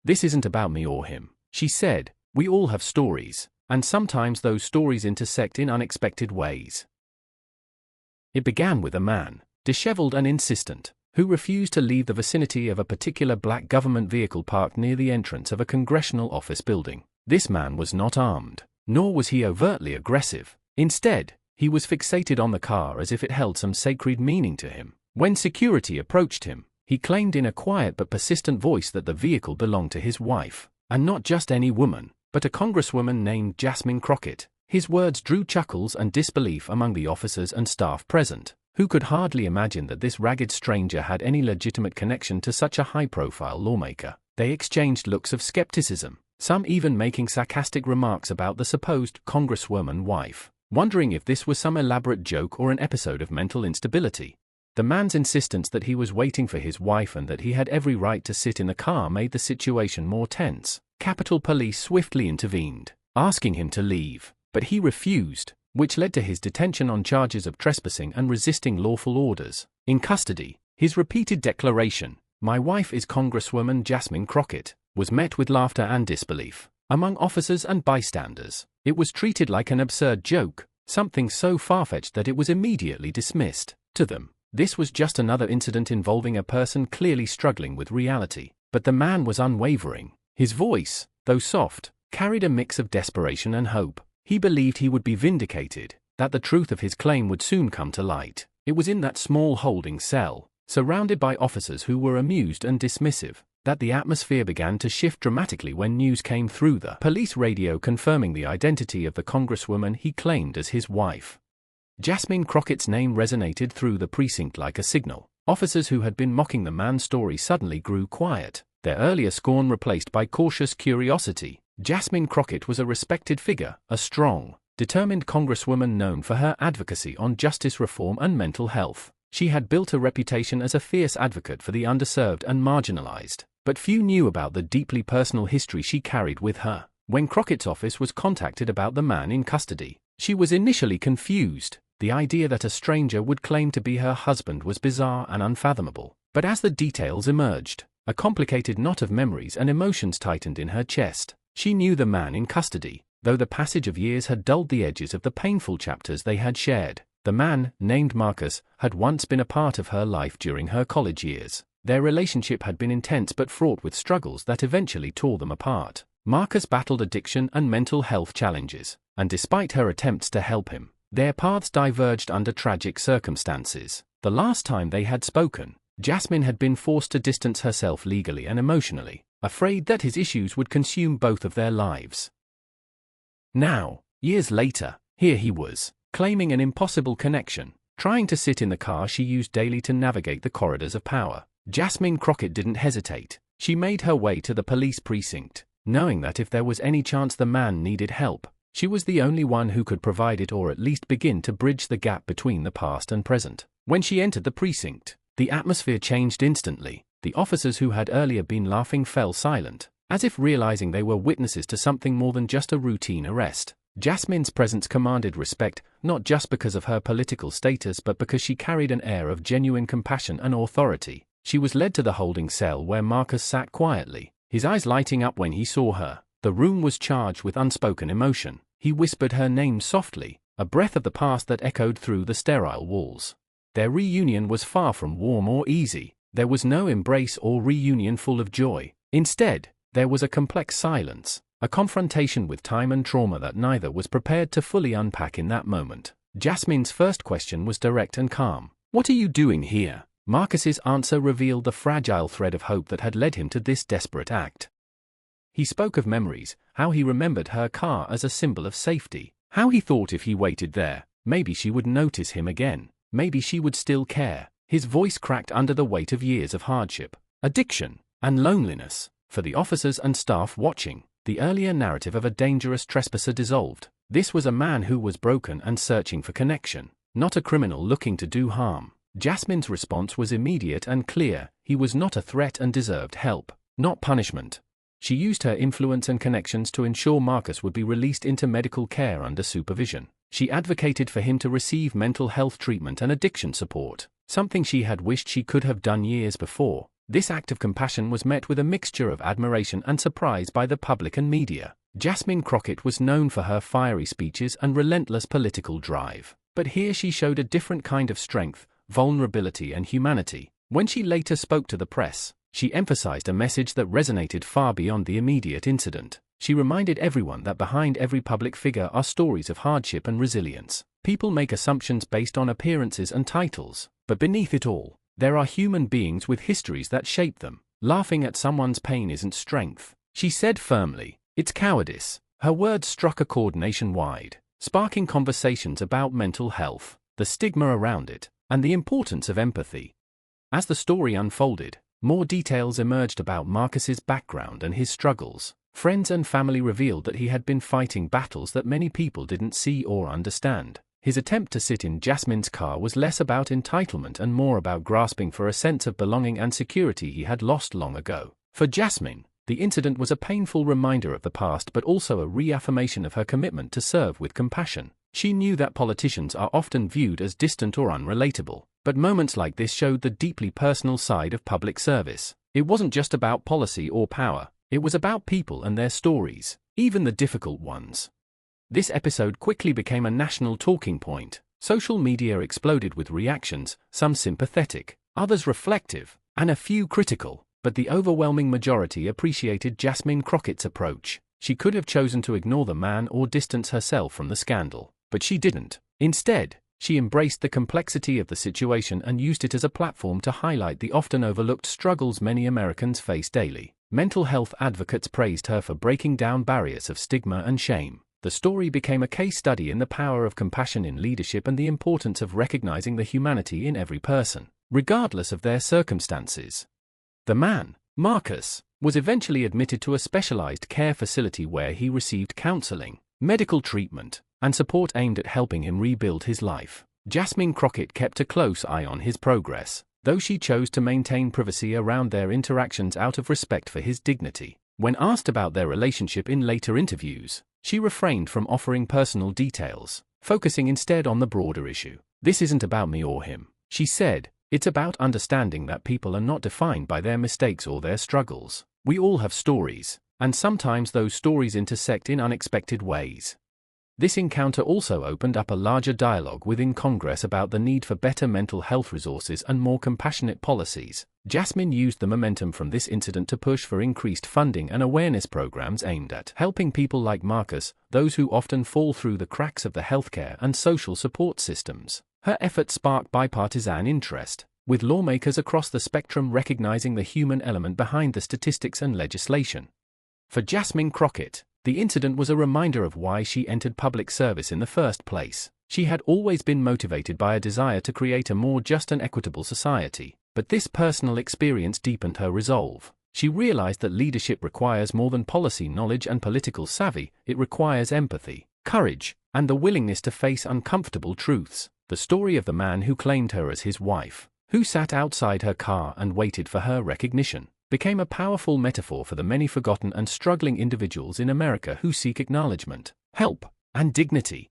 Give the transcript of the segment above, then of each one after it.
"This isn't about me or him," she said. "We all have stories, and sometimes those stories intersect in unexpected ways." It began with a man, disheveled and insistent, who refused to leave the vicinity of a particular black government vehicle parked near the entrance of a congressional office building. This man was not armed, nor was he overtly aggressive. Instead, he was fixated on the car as if it held some sacred meaning to him. When security approached him, he claimed in a quiet but persistent voice that the vehicle belonged to his wife, and not just any woman, but a congresswoman named Jasmine Crockett. His words drew chuckles and disbelief among the officers and staff present, who could hardly imagine that this ragged stranger had any legitimate connection to such a high-profile lawmaker. They exchanged looks of skepticism, some even making sarcastic remarks about the supposed congresswoman wife, wondering if this was some elaborate joke or an episode of mental instability. The man's insistence that he was waiting for his wife and that he had every right to sit in the car made the situation more tense. Capitol Police swiftly intervened, asking him to leave, but he refused, which led to his detention on charges of trespassing and resisting lawful orders. In custody, his repeated declaration, "My wife is Congresswoman Jasmine Crockett," was met with laughter and disbelief among officers and bystanders. It was treated like an absurd joke, something so far-fetched that it was immediately dismissed. To them, this was just another incident involving a person clearly struggling with reality. But the man was unwavering. His voice, though soft, carried a mix of desperation and hope. He believed he would be vindicated, that the truth of his claim would soon come to light. It was in that small holding cell, surrounded by officers who were amused and dismissive, that the atmosphere began to shift dramatically when news came through the police radio confirming the identity of the congresswoman he claimed as his wife. Jasmine Crockett's name resonated through the precinct like a signal. Officers who had been mocking the man's story suddenly grew quiet, their earlier scorn replaced by cautious curiosity. Jasmine Crockett was a respected figure, a strong, determined congresswoman known for her advocacy on justice reform and mental health. She had built a reputation as a fierce advocate for the underserved and marginalized, but few knew about the deeply personal history she carried with her. When Crockett's office was contacted about the man in custody, she was initially confused. The idea that a stranger would claim to be her husband was bizarre and unfathomable. But as the details emerged, a complicated knot of memories and emotions tightened in her chest. She knew the man in custody, though the passage of years had dulled the edges of the painful chapters they had shared. The man, named Marcus, had once been a part of her life during her college years. Their relationship had been intense but fraught with struggles that eventually tore them apart. Marcus battled addiction and mental health challenges, and despite her attempts to help him, their paths diverged under tragic circumstances. The last time they had spoken, Jasmine had been forced to distance herself legally and emotionally, afraid that his issues would consume both of their lives. Now, years later, here he was, claiming an impossible connection, trying to sit in the car she used daily to navigate the corridors of power. Jasmine Crockett didn't hesitate. She made her way to the police precinct, knowing that if there was any chance the man needed help, she was the only one who could provide it or at least begin to bridge the gap between the past and present. When she entered the precinct, the atmosphere changed instantly. The officers who had earlier been laughing fell silent, as if realizing they were witnesses to something more than just a routine arrest. Jasmine's presence commanded respect, not just because of her political status but because she carried an air of genuine compassion and authority. She was led to the holding cell where Marcus sat quietly, his eyes lighting up when he saw her. The room was charged with unspoken emotion. He whispered her name softly, a breath of the past that echoed through the sterile walls. Their reunion was far from warm or easy. There was no embrace or reunion full of joy. Instead, there was a complex silence, a confrontation with time and trauma that neither was prepared to fully unpack in that moment. Jasmine's first question was direct and calm. "What are you doing here?" Marcus's answer revealed the fragile thread of hope that had led him to this desperate act. He spoke of memories, how he remembered her car as a symbol of safety, how he thought if he waited there, maybe she would notice him again, maybe she would still care. His voice cracked under the weight of years of hardship, addiction, and loneliness. For the officers and staff watching, the earlier narrative of a dangerous trespasser dissolved. This was a man who was broken and searching for connection, not a criminal looking to do harm. Jasmine's response was immediate and clear. He was not a threat and deserved help, not punishment. She used her influence and connections to ensure Marcus would be released into medical care under supervision. She advocated for him to receive mental health treatment and addiction support, something she had wished she could have done years before. This act of compassion was met with a mixture of admiration and surprise by the public and media. Jasmine Crockett was known for her fiery speeches and relentless political drive. But here she showed a different kind of strength, vulnerability and humanity. When she later spoke to the press, she emphasized a message that resonated far beyond the immediate incident. She reminded everyone that behind every public figure are stories of hardship and resilience. People make assumptions based on appearances and titles, but beneath it all, there are human beings with histories that shape them. Laughing at someone's pain isn't strength, she said firmly. It's cowardice. Her words struck a chord nationwide, sparking conversations about mental health, the stigma around it, and the importance of empathy. As the story unfolded, more details emerged about Marcus's background and his struggles. Friends and family revealed that he had been fighting battles that many people didn't see or understand. His attempt to sit in Jasmine's car was less about entitlement and more about grasping for a sense of belonging and security he had lost long ago. For Jasmine, the incident was a painful reminder of the past but also a reaffirmation of her commitment to serve with compassion. She knew that politicians are often viewed as distant or unrelatable, but moments like this showed the deeply personal side of public service. It wasn't just about policy or power, it was about people and their stories, even the difficult ones. This episode quickly became a national talking point. Social media exploded with reactions, some sympathetic, others reflective, and a few critical. But the overwhelming majority appreciated Jasmine Crockett's approach. She could have chosen to ignore the man or distance herself from the scandal, but she didn't. Instead, she embraced the complexity of the situation and used it as a platform to highlight the often overlooked struggles many Americans face daily. Mental health advocates praised her for breaking down barriers of stigma and shame. The story became a case study in the power of compassion in leadership and the importance of recognizing the humanity in every person, regardless of their circumstances. The man, Marcus, was eventually admitted to a specialized care facility where he received counseling, medical treatment, and support aimed at helping him rebuild his life. Jasmine Crockett kept a close eye on his progress, though she chose to maintain privacy around their interactions out of respect for his dignity. When asked about their relationship in later interviews, she refrained from offering personal details, focusing instead on the broader issue. "This isn't about me or him," she said. "It's about understanding that people are not defined by their mistakes or their struggles. We all have stories, and sometimes those stories intersect in unexpected ways." This encounter also opened up a larger dialogue within Congress about the need for better mental health resources and more compassionate policies. Jasmine used the momentum from this incident to push for increased funding and awareness programs aimed at helping people like Marcus, those who often fall through the cracks of the healthcare and social support systems. Her efforts sparked bipartisan interest, with lawmakers across the spectrum recognizing the human element behind the statistics and legislation. For Jasmine Crockett, the incident was a reminder of why she entered public service in the first place. She had always been motivated by a desire to create a more just and equitable society, but this personal experience deepened her resolve. She realized that leadership requires more than policy knowledge and political savvy. It requires empathy, courage, and the willingness to face uncomfortable truths. The story of the man who claimed her as his wife, who sat outside her car and waited for her recognition, became a powerful metaphor for the many forgotten and struggling individuals in America who seek acknowledgement, help, and dignity.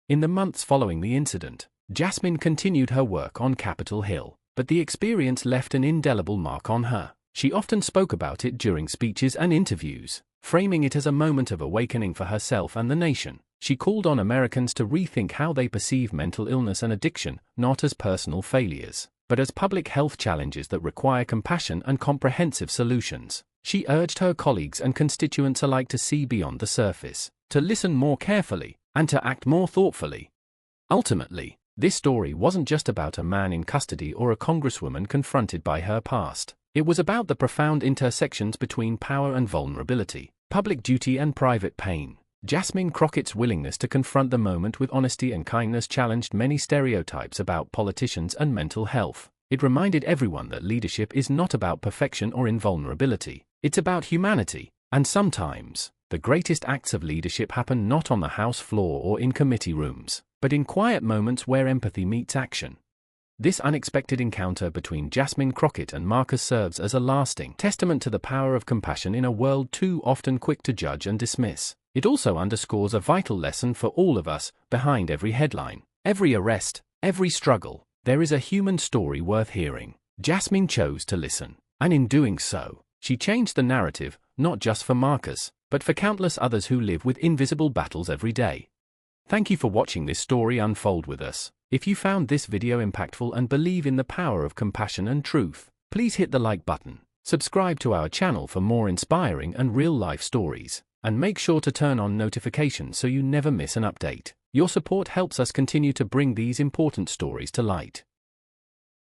In the months following the incident, Jasmine continued her work on Capitol Hill, but the experience left an indelible mark on her. She often spoke about it during speeches and interviews, framing it as a moment of awakening for herself and the nation. She called on Americans to rethink how they perceive mental illness and addiction, not as personal failures, but as public health challenges that require compassion and comprehensive solutions. She urged her colleagues and constituents alike to see beyond the surface, to listen more carefully, and to act more thoughtfully. Ultimately, this story wasn't just about a man in custody or a congresswoman confronted by her past. It was about the profound intersections between power and vulnerability, public duty and private pain. Jasmine Crockett's willingness to confront the moment with honesty and kindness challenged many stereotypes about politicians and mental health. It reminded everyone that leadership is not about perfection or invulnerability. It's about humanity. And sometimes, the greatest acts of leadership happen not on the House floor or in committee rooms, but in quiet moments where empathy meets action. This unexpected encounter between Jasmine Crockett and Marcus serves as a lasting testament to the power of compassion in a world too often quick to judge and dismiss. It also underscores a vital lesson for all of us. Behind every headline, every arrest, every struggle, there is a human story worth hearing. Jasmine chose to listen, And in doing so, she changed the narrative, not just for Marcus, but for countless others who live with invisible battles every day. Thank you for watching this story unfold with us. If you found this video impactful and believe in the power of compassion and truth, please hit the like button, subscribe to our channel for more inspiring and real-life stories, and make sure to turn on notifications so you never miss an update. Your support helps us continue to bring these important stories to light.